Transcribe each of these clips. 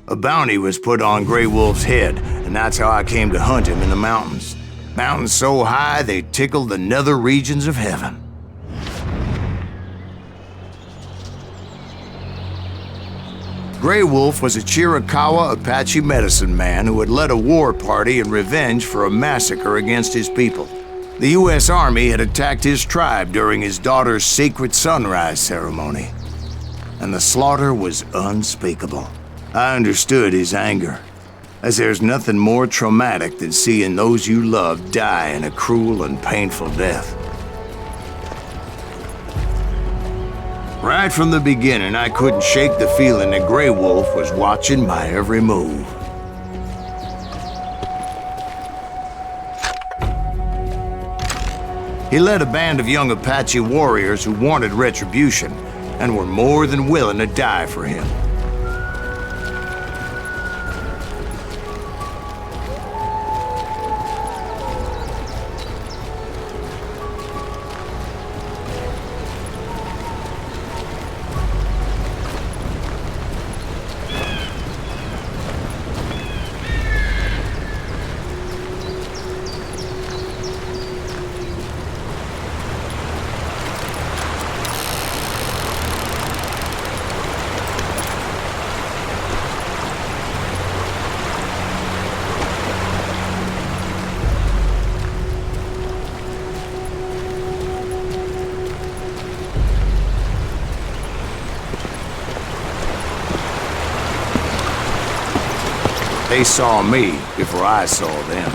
A bounty was put on Grey Wolf's head, and that's how I came to hunt him in the mountains. Mountains so high they tickled the nether regions of heaven. Grey Wolf was a Chiricahua Apache medicine man who had led a war party in revenge for a massacre against his people. The U.S. Army had attacked his tribe during his daughter's sacred sunrise ceremony, and the slaughter was unspeakable. I understood his anger, as there's nothing more traumatic than seeing those you love die in a cruel and painful death. Right from the beginning, I couldn't shake the feeling that Grey Wolf was watching my every move. He led a band of young Apache warriors who wanted retribution and were more than willing to die for him. They saw me before I saw them.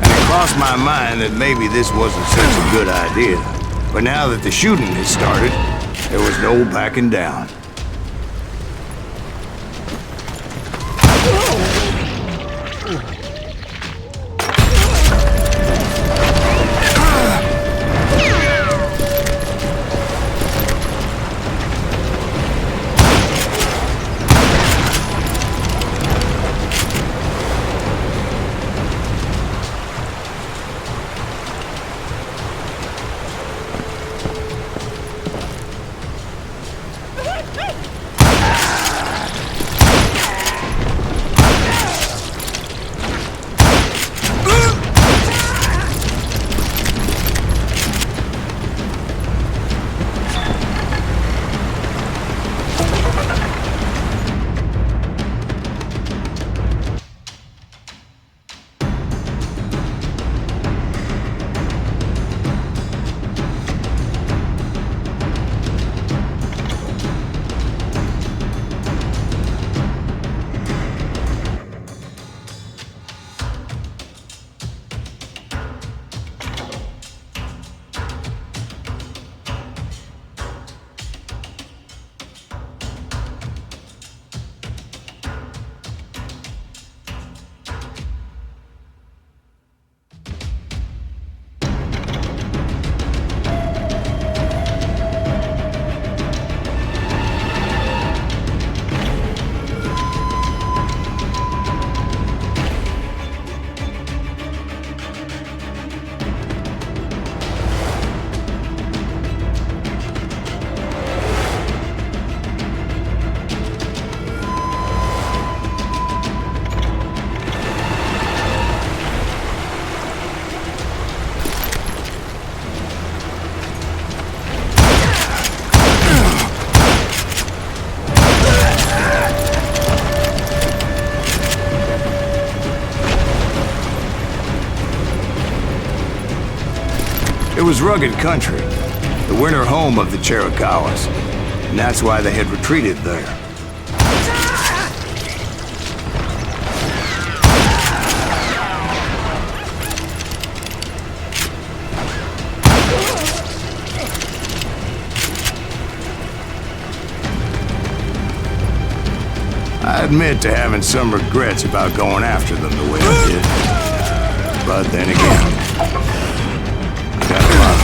And it crossed my mind that maybe this wasn't such a good idea. But now that the shooting has started, there was no backing down. It was rugged country, the winter home of the Chiricahuas, and that's why they had retreated there. I admit to having some regrets about going after them the way I did. But then again, got a lot of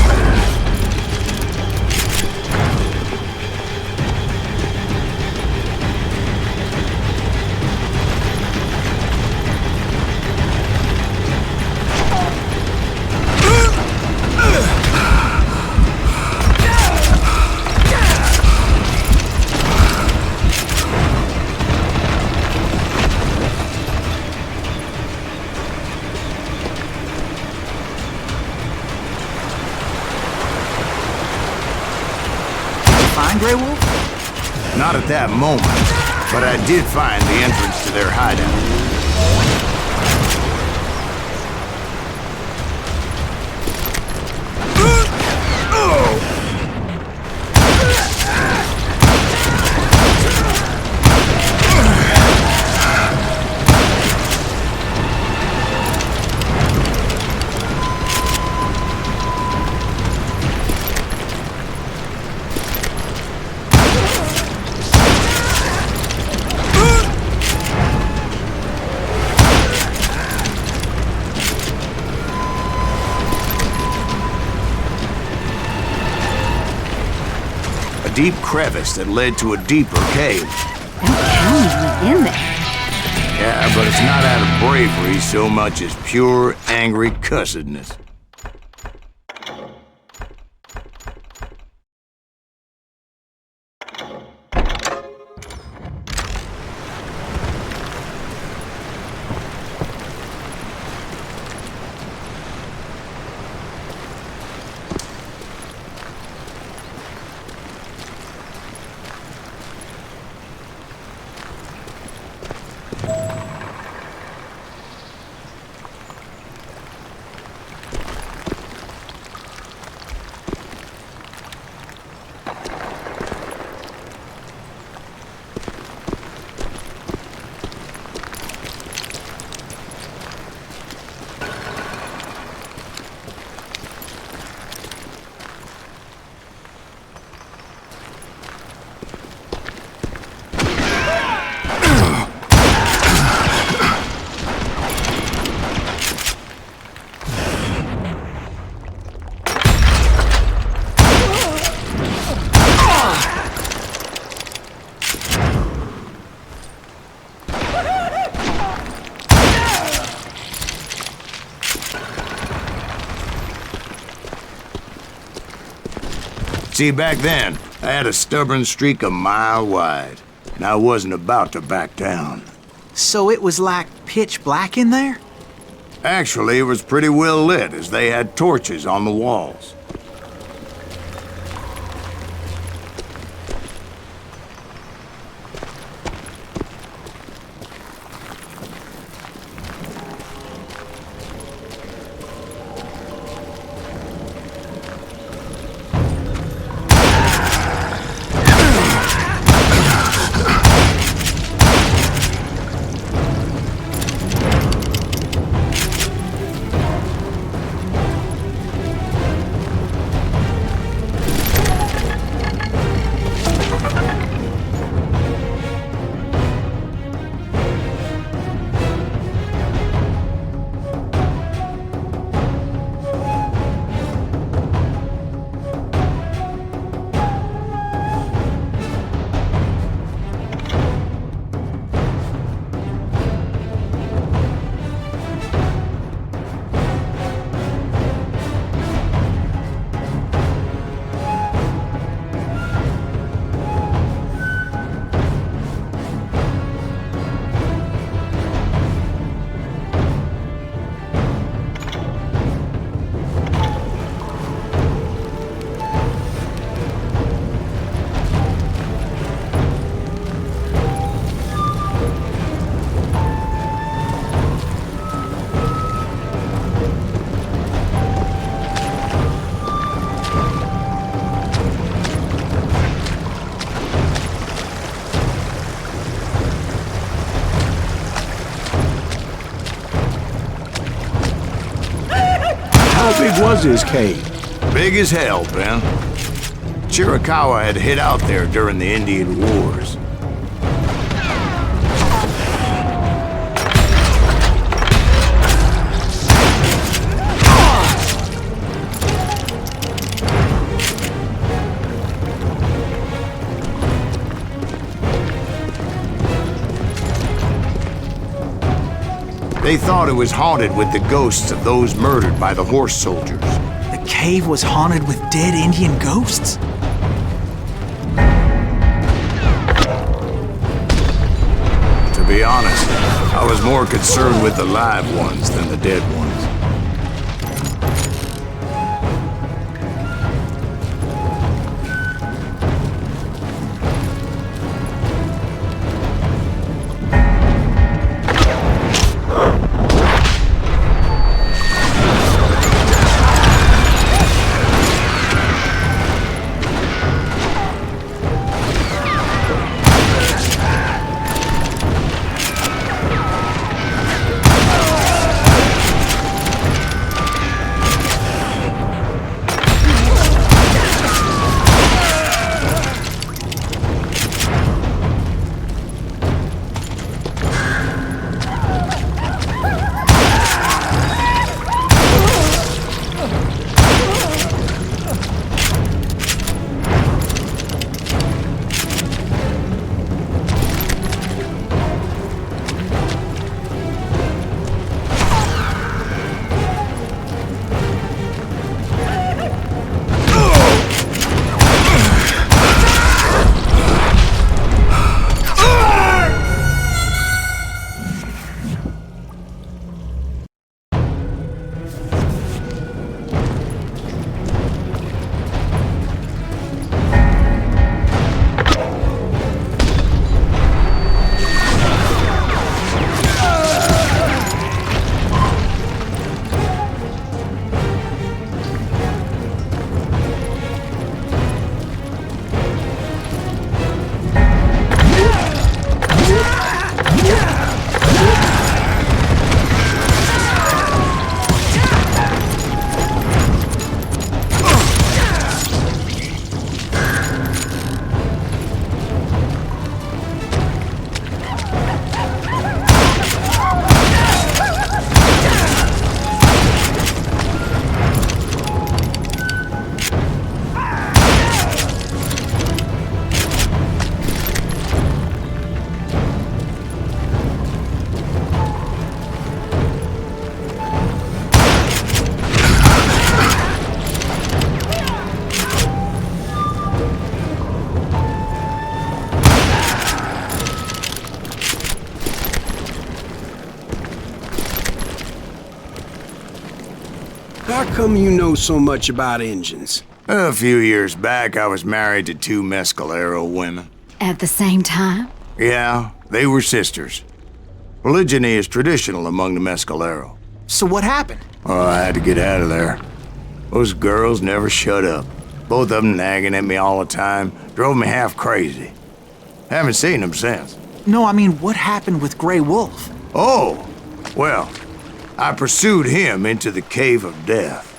find Grey Wolf? Not at that moment, but I did find the entrance to their hideout. Deep crevice that led to a deeper cave. That county was in there. Yeah, but it's not out of bravery so much as pure, angry cussedness. See, back then, I had a stubborn streak a mile wide, and I wasn't about to back down. So it was like pitch black in there? Actually, it was pretty well lit, as they had torches on the walls. How big was his cave? Big as hell, Ben. Chiricahua had hid out there during the Indian Wars. They thought it was haunted with the ghosts of those murdered by the horse soldiers. The cave was haunted with dead Indian ghosts? To be honest, I was more concerned with the live ones than the dead ones. come you know so much about engines? A few years back, I was married to two Mescalero women. At the same time? Yeah, they were sisters. Polygyny is traditional among the Mescalero. So what happened? Oh, I had to get out of there. Those girls never shut up. Both of them nagging at me all the time. Drove me half crazy. Haven't seen them since. No, I mean, what happened with Grey Wolf? Oh, well, I pursued him into the Cave of Death.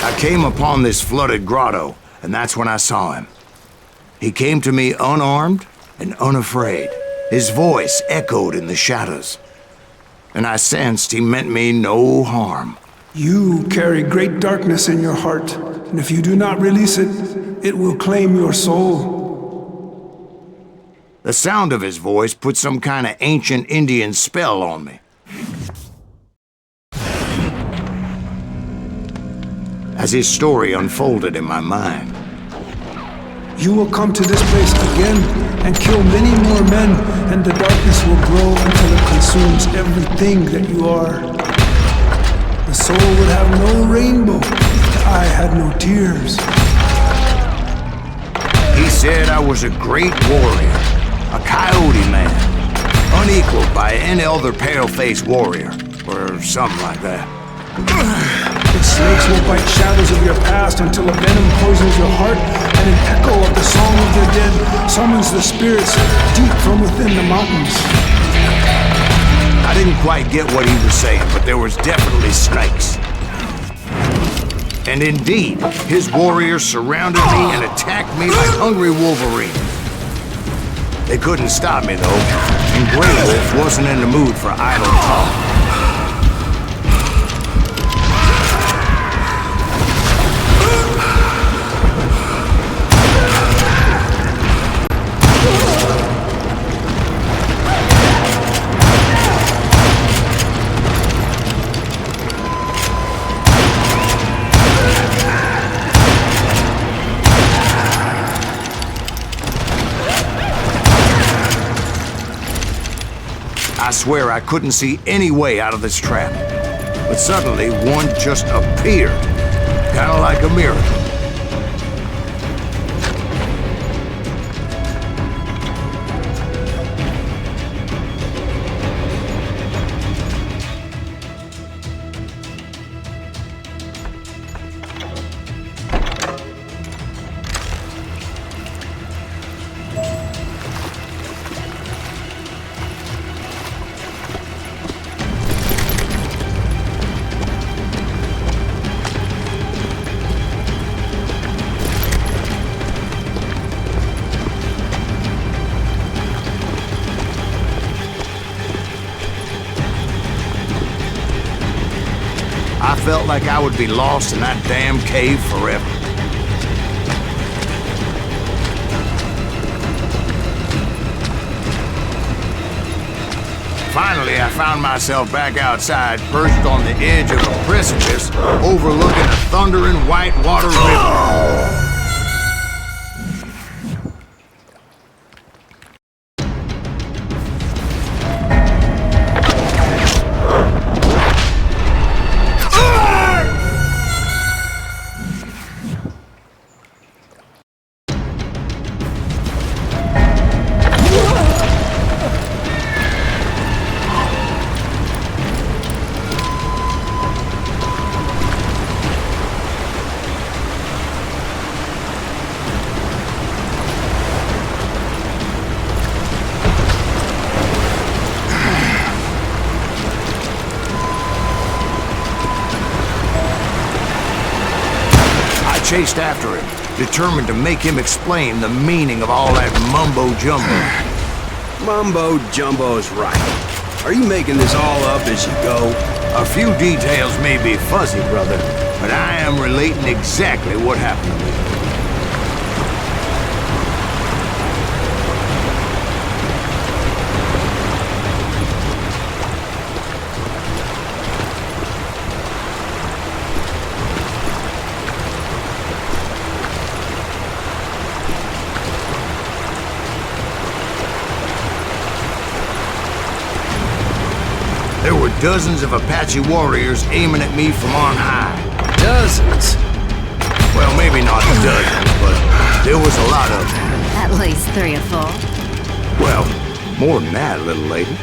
I came upon this flooded grotto, and that's when I saw him. He came to me unarmed and unafraid. His voice echoed in the shadows, and I sensed he meant me no harm. You carry great darkness in your heart, and if you do not release it, it will claim your soul. The sound of his voice put some kind of ancient Indian spell on me. As his story unfolded in my mind, You will come to this place again and kill many more men, and the darkness will grow until it consumes everything that you are. The soul would have no rainbow, the eye had no tears. he said I was a great warrior, a coyote man, unequaled by any other pale-faced warrior, or something like that. The snakes will bite shadows of your past until a venom poisons your heart, and an echo of the song of the dead summons the spirits deep from within the mountains. I didn't quite get what he was saying, but there was definitely snakes. And indeed, his warriors surrounded me and attacked me like hungry wolverines. They couldn't stop me, though, and Grey Wolf wasn't in the mood for idle talk. I swear I couldn't see any way out of this trap. But suddenly, one just appeared. Kind of like a miracle. I felt like I would be lost in that damn cave forever. Finally, I found myself back outside, perched on the edge of a precipice, overlooking a thundering whitewater river. Chased after him, determined to make him explain the meaning of all that mumbo-jumbo. Mumbo-jumbo's right. Are you making this all up as you go? A few details may be fuzzy, brother, but I am relating exactly what happened to me. There were dozens of Apache warriors aiming at me from on high. Dozens? Well, maybe not dozens, but there was a lot of them. At least 3 or 4. Well, more than that, little lady.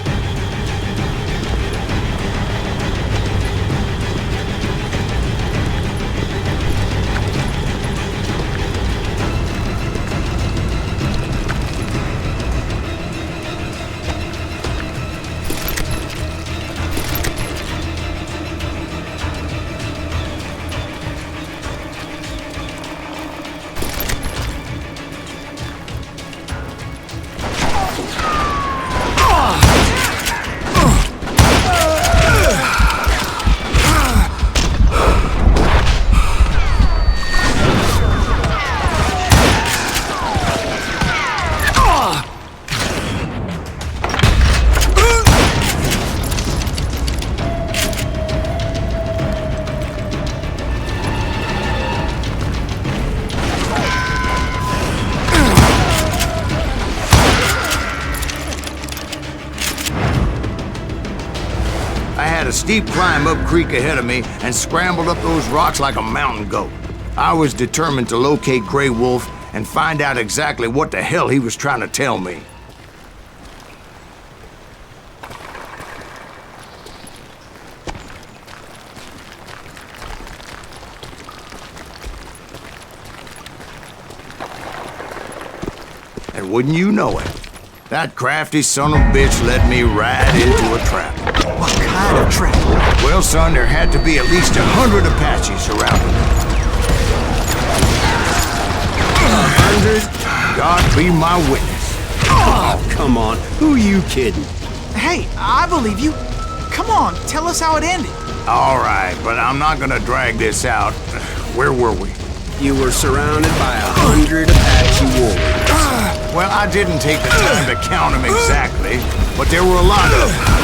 A steep climb up creek ahead of me and scrambled up those rocks like a mountain goat. I was determined to locate Grey Wolf and find out exactly what the hell he was trying to tell me. And wouldn't you know it, that crafty son of a bitch led me right into a trap. What kind of trap? Well, son, there had to be at least 100 Apaches surrounding me. 100? God be my witness. Oh, come on. Who are you kidding? Hey, I believe you. Come on, tell us how it ended. All right, but I'm not gonna drag this out. Where were we? You were surrounded by 100 Apache warriors. Well, I didn't take the time to count them exactly, but there were a lot of them.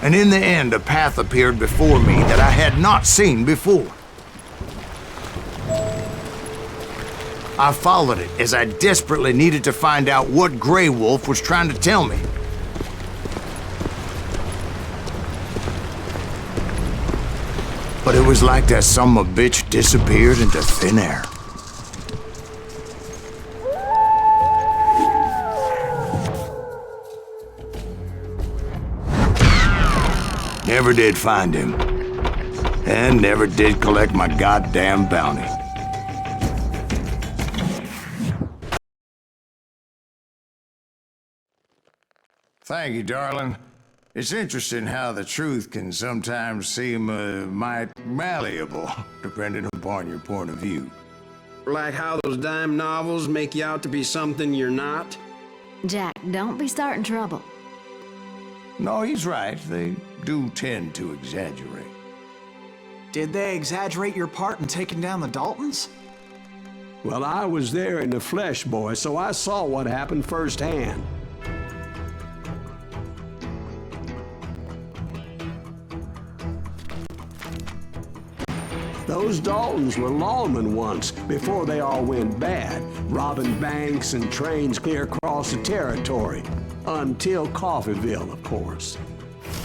And in the end, a path appeared before me that I had not seen before. I followed it as I desperately needed to find out what Grey Wolf was trying to tell me. But it was like that son of a bitch disappeared into thin air. Never did find him. And never did collect my goddamn bounty. Thank you, darling. It's interesting how the truth can sometimes seem might malleable, depending upon your point of view. Like how those dime novels make you out to be something you're not? Jack, don't be starting trouble. No, he's right. They do tend to exaggerate. Did they exaggerate your part in taking down the Daltons? Well, I was there in the flesh, boy, so I saw what happened firsthand. Those Daltons were lawmen once, before they all went bad, robbing banks and trains clear across the territory. Until Coffeeville, of course.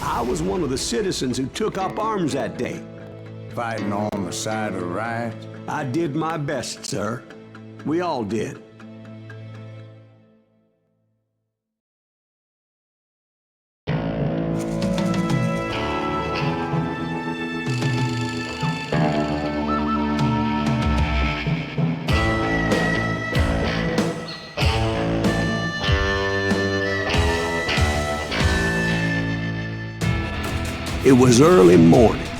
I was one of the citizens who took up arms that day. Fighting on the side of right? I did my best, sir. We all did. It was early morning.